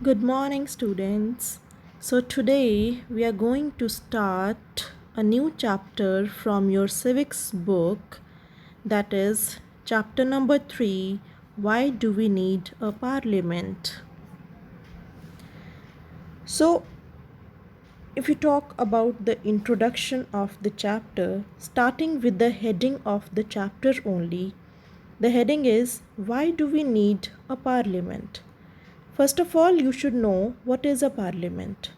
Good morning, students. So, today we are going to start a new chapter from your civics book, that is, chapter number 3. Why do we need a parliament? So, if you talk about the introduction of the chapter, starting with the heading of the chapter only, the heading is Why do we need a parliament? First of all, you should know what is a parliament.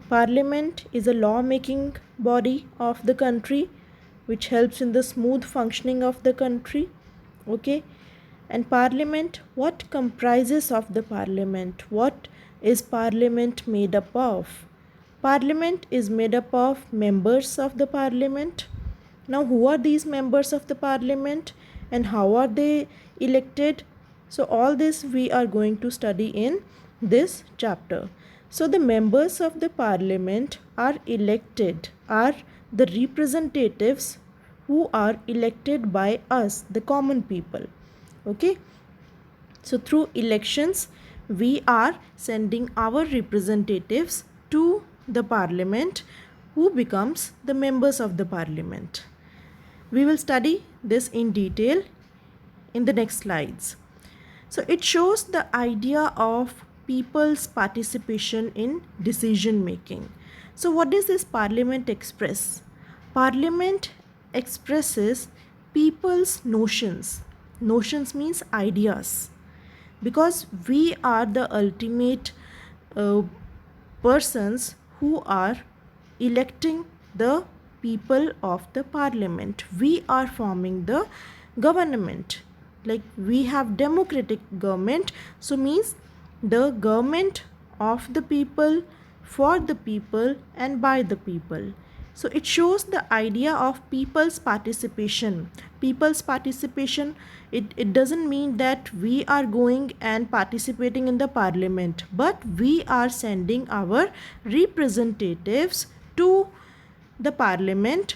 Parliament is a law-making body of the country which helps in the smooth functioning of the country. Okay, and parliament, what comprises of the parliament? What is parliament made up of? Parliament is made up of members of the parliament. Now, who are these members of the parliament and how are they elected? So, all this we are going to study in this chapter. So, the members of the parliament are elected, are the representatives who are elected by us, the common people. Okay, so through elections, we are sending our representatives to the parliament who becomes the members of the parliament. We will study this in detail in the next slides. So it shows the idea of people's participation in decision making. So what does this parliament express? Parliament expresses people's notions. Notions means ideas, because we are the ultimate uh, persons who are electing the people of the parliament. We are forming the government, like we have democratic government, so means the government of the people, for the people and by the people. So it shows the idea of people's participation. People's participation, it doesn't mean that we are going and participating in the parliament, but we are sending our representatives to the parliament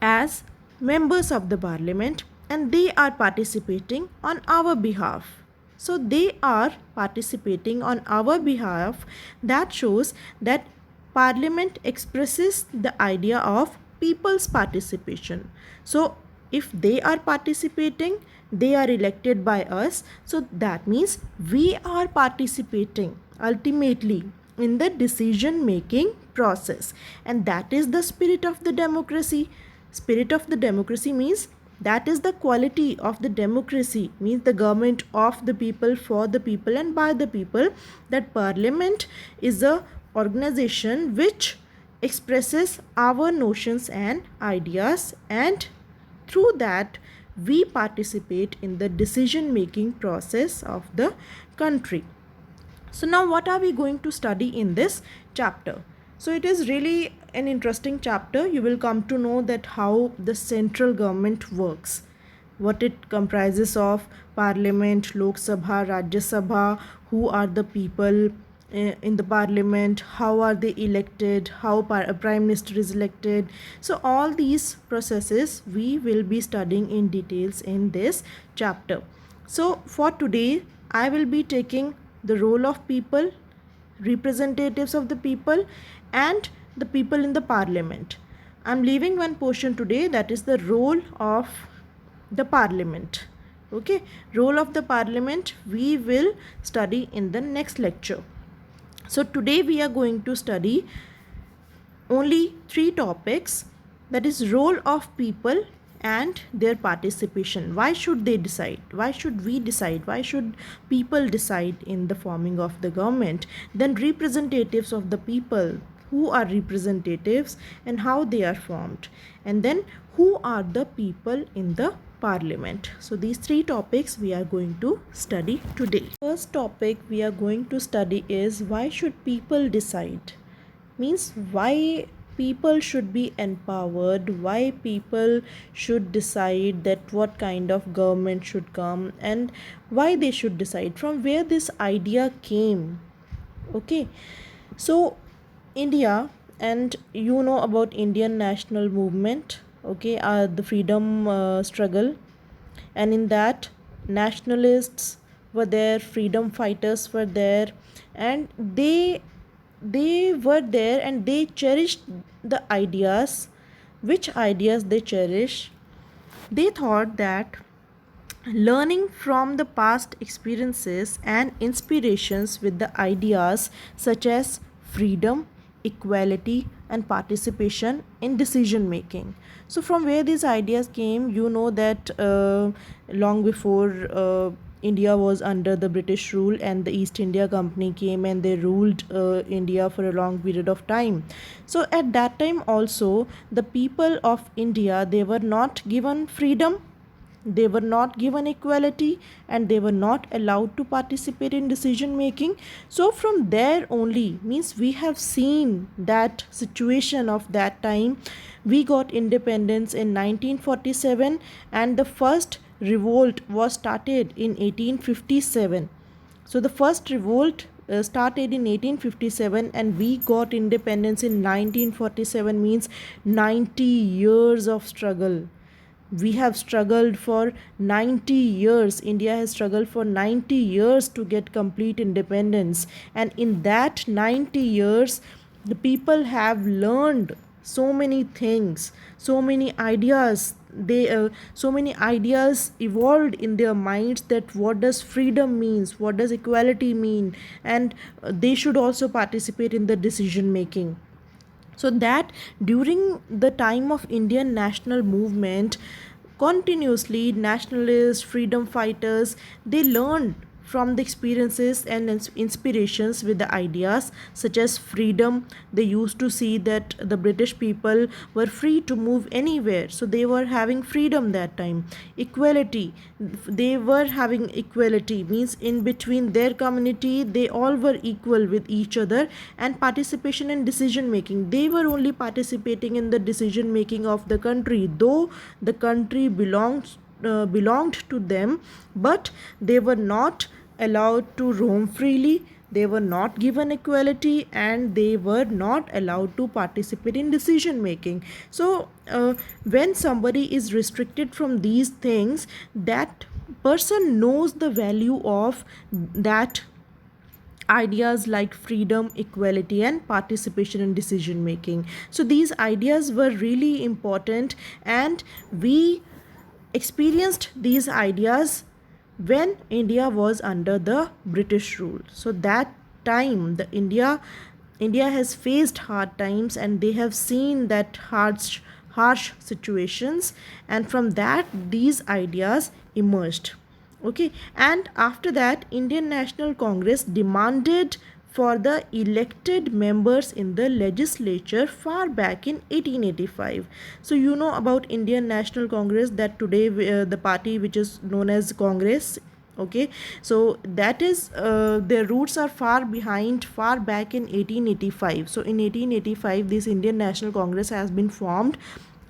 as members of the parliament, and they are participating on our behalf. So they are participating on our behalf. That shows that parliament expresses the idea of people's participation. So if they are participating, they are elected by us, so that means we are participating ultimately in the decision making process, and that is the spirit of the democracy. Spirit of the democracy means that is the quality of the democracy, means the government of the people, for the people and by the people. That parliament is a organization which expresses our notions and ideas, and through that we participate in the decision making process of the country. So now what are we going to study in this chapter? So it is really an interesting chapter. You will come to know that how the central government works, what it comprises of: parliament, Lok Sabha, Rajya Sabha, who are the people in the parliament, how are they elected, how a prime minister is elected. So all these processes we will be studying in details in this chapter. So for today I will be taking the role of people, representatives of the people, and the people in the parliament. I'm leaving one portion today, that is the role of the parliament. Okay, role of the parliament we will study in the next lecture. So today we are going to study only three topics, that is role of people and their participation. Why should they decide? Why should we decide? Why should people decide in the forming of the government? Then representatives of the people, who are representatives and how they are formed, and then who are the people in the parliament. So these three topics we are going to study today. First topic we are going to study is why should people decide? Means why people should be empowered, why people should decide that what kind of government should come, and why they should decide, from where this idea came. Okay, so India, and you know about Indian national movement, okay, the freedom struggle, and in that nationalists were there, freedom fighters were there, and they were there and they cherished the ideas. Which ideas they cherish? They thought that learning from the past experiences and inspirations with the ideas such as freedom, equality, and participation in decision making. So, from where these ideas came, you know that long before India was under the British rule and the East India Company came and they ruled India for a long period of time. So, at that time also, the people of India, they were not given freedom, they were not given equality, and they were not allowed to participate in decision making. So from there only, means we have seen that situation of that time. We got independence in 1947 and the first revolt was started in 1857. So the first revolt started in 1857 and we got independence in 1947, means 90 years of struggle. We have struggled for 90 years. India has struggled for 90 years to get complete independence, and in that 90 years the people have learned so many things, so many ideas. So many ideas evolved in their minds, that what does freedom means, what does equality mean, and they should also participate in the decision making. So that during the time of Indian national movement, continuously nationalists, freedom fighters, they learned from the experiences and inspirations with the ideas such as freedom. They used to see that the British people were free to move anywhere, so they were having freedom that time. Equality, they were having equality, means in between their community they all were equal with each other. And participation in decision making, they were only participating in the decision making of the country, though the country belonged to them, but they were not allowed to roam freely, they were not given equality, and they were not allowed to participate in decision making. So when somebody is restricted from these things, that person knows the value of that ideas like freedom, equality, and participation in decision making. So these ideas were really important, and we experienced these ideas when India was under the British rule. So that time the India has faced hard times, and they have seen that harsh situations, and from that these ideas emerged. Okay, and after that Indian National Congress demanded for the elected members in the legislature far back in 1885. So you know about Indian National Congress, that today the party which is known as Congress. Okay, so that is their roots are far behind, far back in 1885. So in 1885 this Indian National Congress has been formed,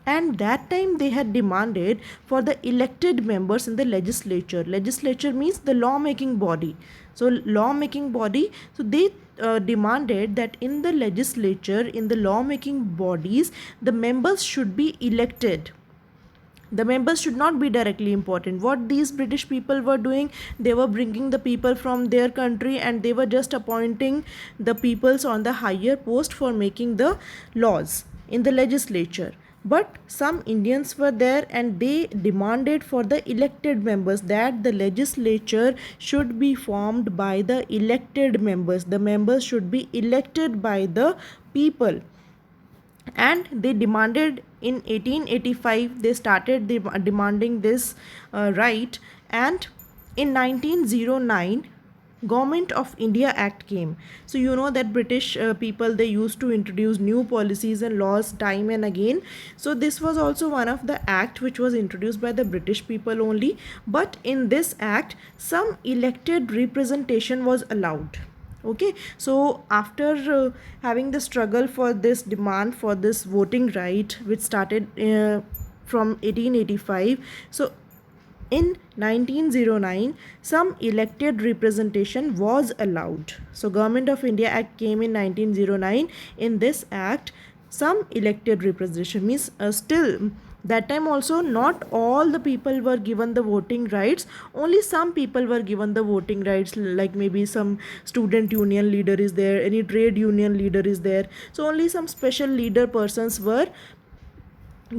and that time they had demanded for the elected members in the legislature means the lawmaking body. So lawmaking body, so they demanded that in the legislature, in the lawmaking bodies, the members should be elected. The members should not be directly important. What these British people were doing, they were bringing the people from their country and they were just appointing the peoples on the higher post for making the laws in the legislature. But some Indians were there and they demanded for the elected members, that the legislature should be formed by the elected members. The members should be elected by the people. And they demanded in 1885, they started demanding this right. And in 1909, Government of India Act came. So you know that British people, they used to introduce new policies and laws time and again. So this was also one of the act which was introduced by the British people only. But in this act, some elected representation was allowed. Okay, so after having the struggle for this demand for this voting right, which started from 1885, so in 1909 some elected representation was allowed. So Government of India Act came in 1909. In this act, some elected representation, means still That time also not all the people were given the voting rights, only some people were given the voting rights, like maybe some student union leader is there, any trade union leader is there, so only some special leader persons were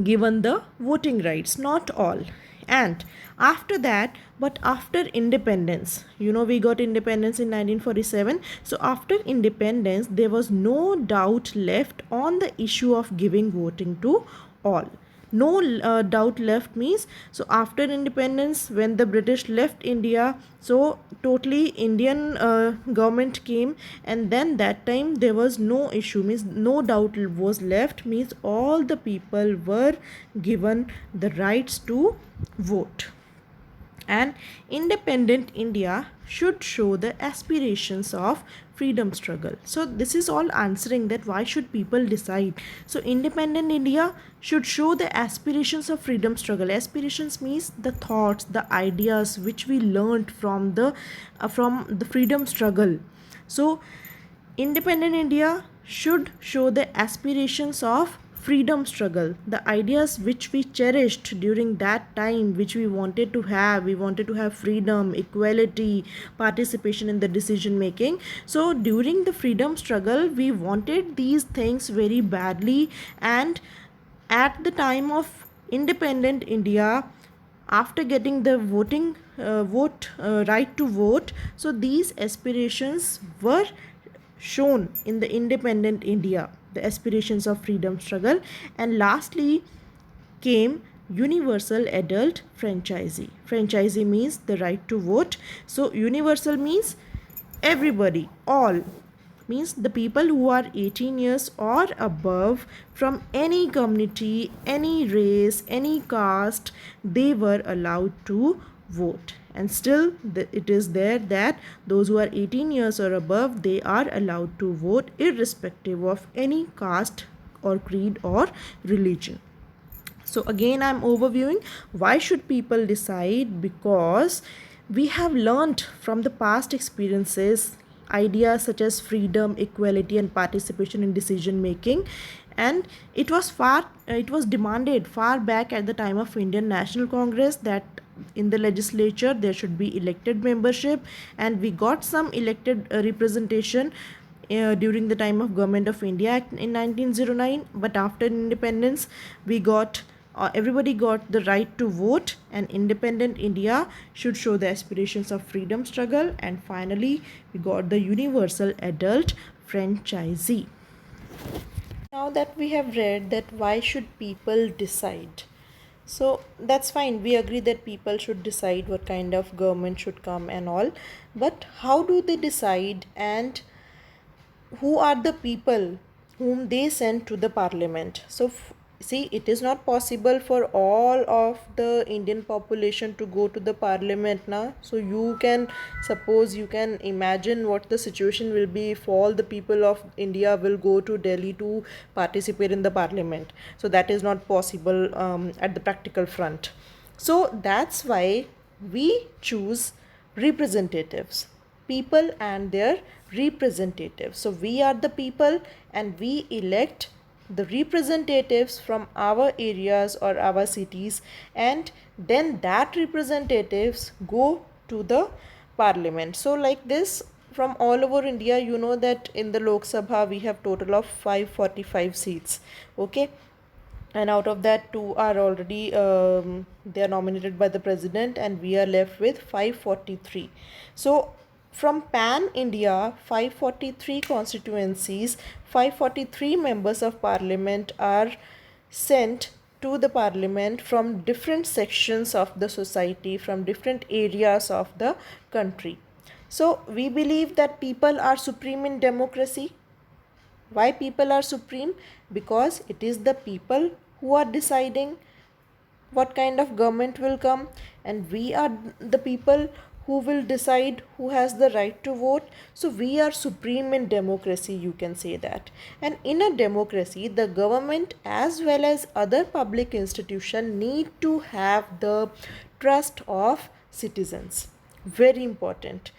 given the voting rights, not all. And after that, but after independence, we got independence in 1947. So after independence, there was no doubt left on the issue of giving voting to all. No doubt left means, so after independence, when the British left India, so totally Indian government came, and then that time there was no issue, means no doubt was left, means all the people were given the rights to vote. And independent India should show the aspirations of freedom struggle. So this is all answering that why should people decide. So independent India should show the aspirations of freedom struggle. Aspirations means the thoughts, the ideas which we learned from the freedom struggle. So independent India should show the aspirations of freedom struggle, the ideas which we cherished during that time, which we wanted to have. We wanted to have freedom, equality, participation in the decision making. So during the freedom struggle, we wanted these things very badly, and at the time of independent India, after getting the right to vote, so these aspirations were shown in the independent India, the aspirations of freedom struggle. And lastly came universal adult franchisee. Franchisee means the right to vote. So universal means everybody, all, means the people who are 18 years or above, from any community, any race, any caste, they were allowed to vote. And still it is there that those who are 18 years or above, they are allowed to vote irrespective of any caste or creed or religion. So again, I'm overviewing why should people decide, because we have learned from the past experiences ideas such as freedom, equality, and participation in decision making. And it was demanded far back at the time of Indian National Congress that in the legislature there should be elected membership, and we got some elected representation during the time of Government of India Act in 1909. But after independence, we got everybody got the right to vote, and independent India should show the aspirations of freedom struggle. And finally, we got the universal adult franchisee. Now that we have read that why should people decide, so that's fine, we agree that people should decide what kind of government should come and all, but how do they decide, and who are the people whom they send to the parliament? So see, it is not possible for all of the Indian population to go to the parliament now. So you can suppose, you can imagine what the situation will be if all the people of India will go to Delhi to participate in the parliament. So that is not possible at the practical front. So that's why we choose representatives, people and their representatives. So we are the people, and we elect the representatives from our areas or our cities, and then that representatives go to the parliament. So like this, from all over India, you know that in the Lok Sabha we have total of 545 seats. Okay, and out of that, two are already they are nominated by the president, and we are left with 543. So from pan India, 543 constituencies, 543 members of parliament are sent to the parliament from different sections of the society, from different areas of the country. So we believe that people are supreme in democracy. Why people are supreme? Because it is the people who are deciding what kind of government will come, and we are the people who will decide who has the right to vote. So we are supreme in democracy, you can say that. And in a democracy, the government as well as other public institution need to have the trust of citizens. Very important.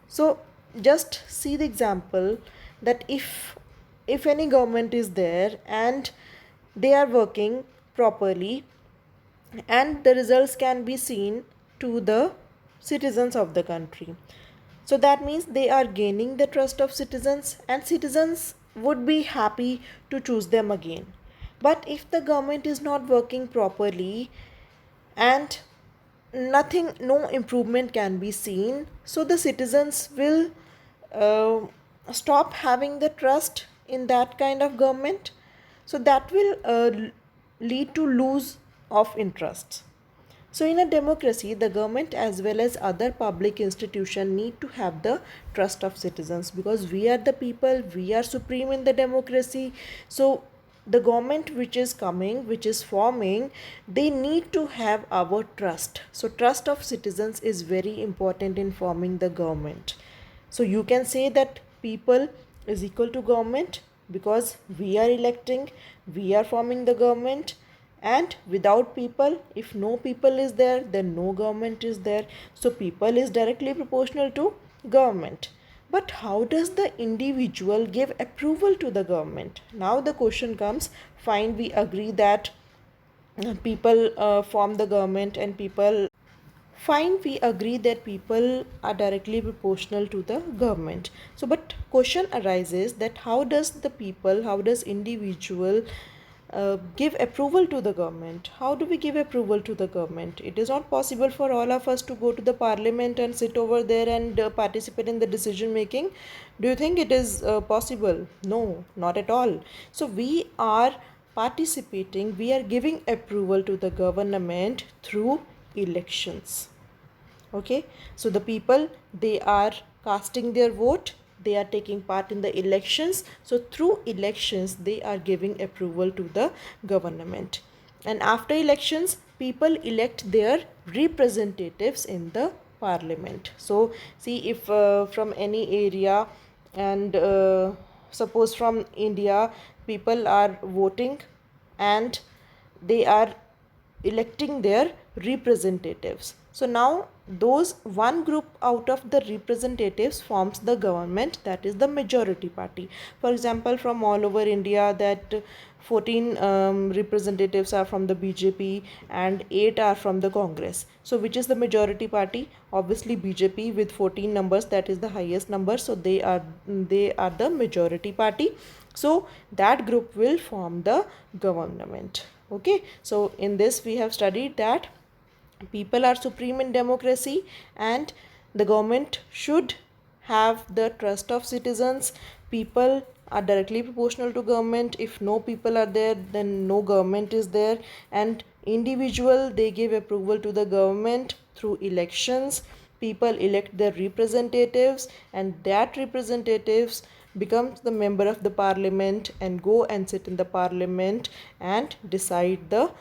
So just see the example that if any government is there and they are working properly, and the results can be seen to the citizens of the country. So that means they are gaining the trust of citizens, and citizens would be happy to choose them again. But if the government is not working properly and nothing, no improvement can be seen, so the citizens will uh, stop having the trust in that kind of government. So that will lead to lose of interest. So in a democracy, the government as well as other public institutions need to have the trust of citizens, because we are the people, we are supreme in the democracy. So the government which is coming, which is forming, they need to have our trust. So trust of citizens is very important in forming the government. So you can say that people is equal to government, because we are electing, we are forming the government, and without people, if no people is there, then no government is there. So people is directly proportional to government. But how does the individual give approval to the government? Now the question comes, fine, we agree that people form the government, and people, fine, we agree that people are directly proportional to the government. So but question arises that how does the people, how does individual give approval to the government? How do we give approval to the government? It is not possible for all of us to go to the parliament and sit over there and participate in the decision making. Do you think it is possible? No, not at all. So we are participating, we are giving approval to the government through elections. Okay, so the people, they are casting their vote, they are taking part in the elections. So through elections they are giving approval to the government, and after elections people elect their representatives in the parliament. So see, if from any area, and suppose from India, people are voting and they are electing their representatives. So now those one group out of the representatives forms the government, that is the majority party. For example, from all over India, that 14 representatives are from the BJP and 8 are from the Congress. So which is the majority party? Obviously BJP with 14 numbers, that is the highest number. So they are the majority party. So that group will form the government. Okay, so in this we have studied that people are supreme in democracy, and the government should have the trust of citizens. People are directly proportional to government. If no people are there, then no government is there. And individual, they give approval to the government through elections. People elect their representatives, and that representatives becomes the member of the parliament and go and sit in the parliament and decide the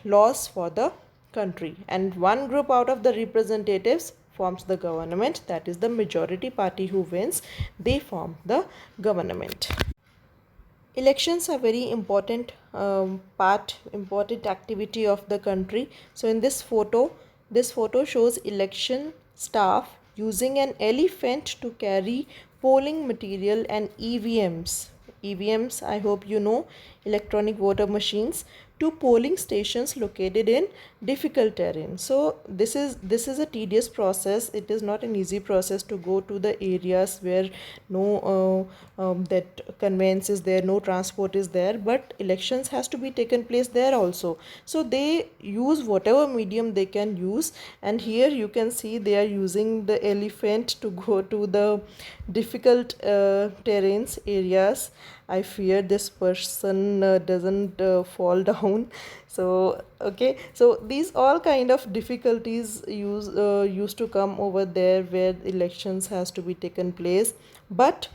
laws for the country. And one group out of the representatives forms the government, that is the majority party who wins, they form the government. Elections are very important important activity of the country. So in this photo shows election staff using an elephant to carry polling material and EVMs, I hope you know, electronic voter machines, to polling stations located in difficult terrain. So this is a tedious process. It is not an easy process to go to the areas where no that conveyance is there, no transport is there, but elections has to be taken place there also. So they use whatever medium they can use, and here you can see they are using the elephant to go to the difficult terrains areas. I fear this person doesn't fall down. So okay, so these all kind of difficulties used to come over there where elections has to be taken place. But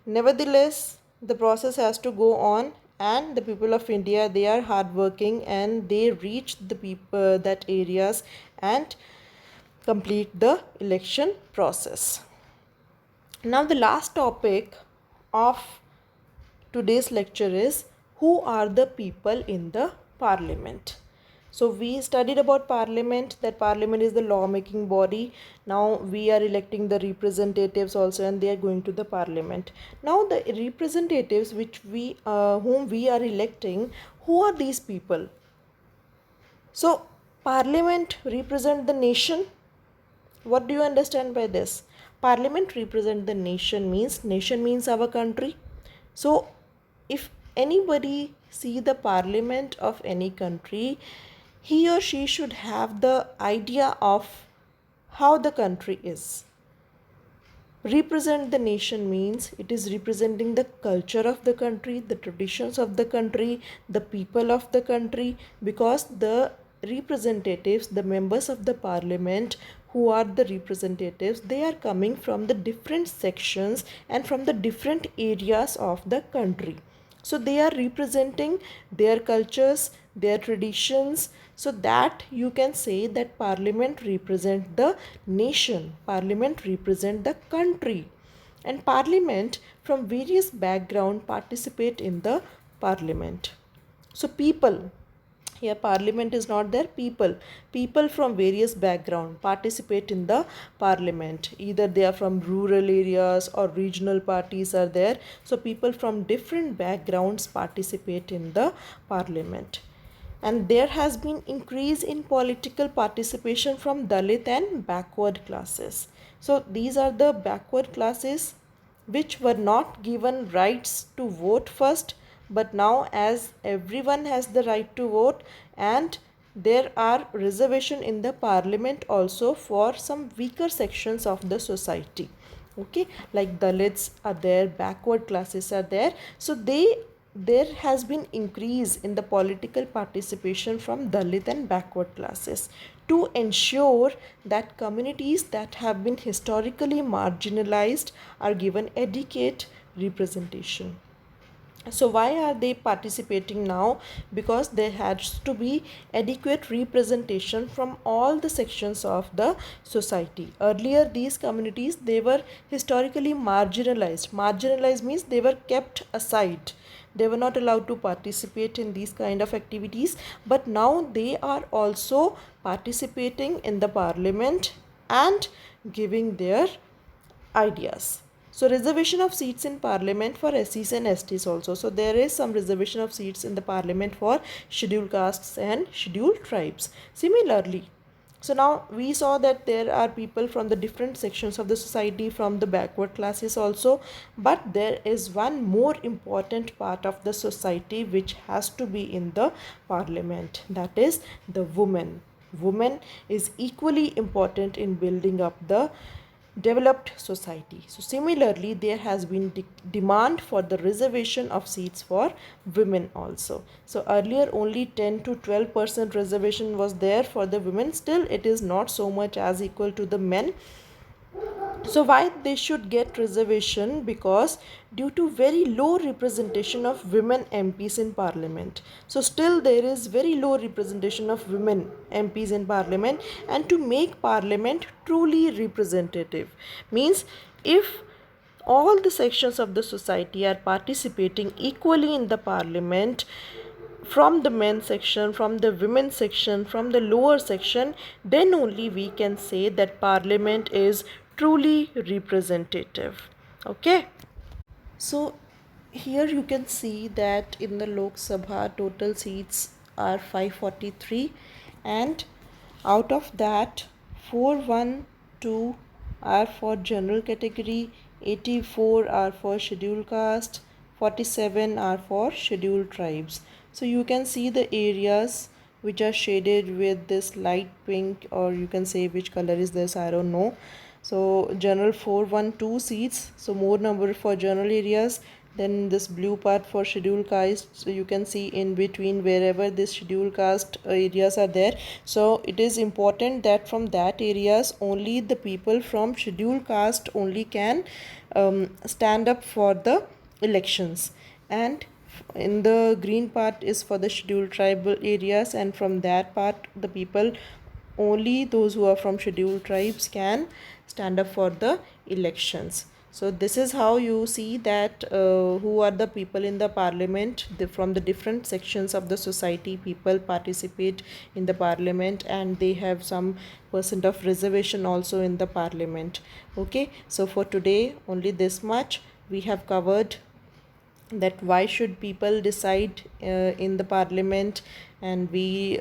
nevertheless, the process has to go on, and the people of India, they are hardworking and they reach the people that areas and complete the election process. Now the last topic of today's lecture is, who are the people in the parliament? So we studied about parliament, that parliament is the law making body. Now we are electing the representatives also, and they are going to the parliament. Now the representatives which we whom we are electing, who are these people? So parliament represent the nation. What do you understand by this? Parliament represent the nation means our country. So if anybody see the parliament of any country, he or she should have the idea of how the country is. Represent the nation means it is representing the culture of the country, the traditions of the country, the people of the country, because the representatives, the members of the parliament who are the representatives, they are coming from the different sections and from the different areas of the country. So they are representing their cultures, their traditions, so that you can say that parliament represent the nation, parliament represent the country, and parliament from various background participate in the parliament. So people, here parliament is not there, people from various background participate in the parliament, either they are from rural areas or regional parties are there. So people from different backgrounds participate in the parliament. And there has been increase in political participation from Dalit and backward classes. So these are the backward classes which were not given rights to vote first, but now as everyone has the right to vote, and there are reservation in the parliament also for some weaker sections of the society. Okay, like Dalits are there, backward classes are there, so there has been increase in the political participation from Dalit and backward classes to ensure that communities that have been historically marginalized are given adequate representation. So why are they participating now? Because there has to be adequate representation from all the sections of the society. Earlier these communities, they were historically marginalized means they were kept aside, they were not allowed to participate in these kind of activities, but now they are also participating in the parliament and giving their ideas. So reservation of seats in parliament for SCs and STs also. So there is some reservation of seats in the parliament for scheduled castes and scheduled tribes. Similarly, so now we saw that there are people from the different sections of the society, from the backward classes also, but there is one more important part of the society which has to be in the parliament, that is the woman. Woman is equally important in building up the developed society. So similarly, there has been demand for the reservation of seats for women also. So earlier only 10 to 12% reservation was there for the women. Still it is not so much as equal to the men. So why they should get reservation? Because due to very low representation of women MPs in parliament. So still there is very low representation of women MPs in parliament, and to make parliament truly representative means if all the sections of the society are participating equally in the parliament, from the men section, from the women section, from the lower section, then only we can say that parliament is truly representative. Okay, so here you can see that in the Lok Sabha total seats are 543, and out of that 412 are for general category, 84 are for scheduled caste, 47 are for scheduled tribes. So you can see the areas which are shaded with this light pink, or you can say which color is this, I don't know. So general 412 seats, so more number for general areas, then this blue part for scheduled caste. So you can see in between wherever this scheduled caste areas are there, so it is important that from that areas only the people from scheduled caste only can stand up for the elections, and in the green part is for the scheduled tribal areas, and from that part the people, only those who are from scheduled tribes can stand up for the elections. So this is how you see that who are the people in the parliament. From the different sections of the society, people participate in the parliament, and they have some percent of reservation also in the parliament. Okay, so for today only this much. We have covered that why should people decide in the parliament, and we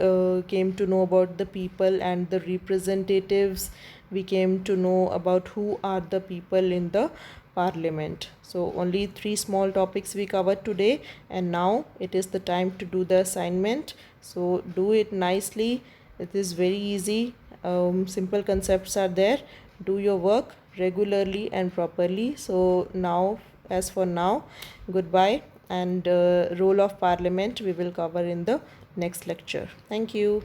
came to know about the people and the representatives. We came to know about who are the people in the parliament. So only three small topics we covered today, and now it is the time to do the assignment. So do it nicely. It is very easy. Simple concepts are there. Do your work regularly and properly. So now, as for now, goodbye, and role of parliament we will cover in the next lecture. Thank you.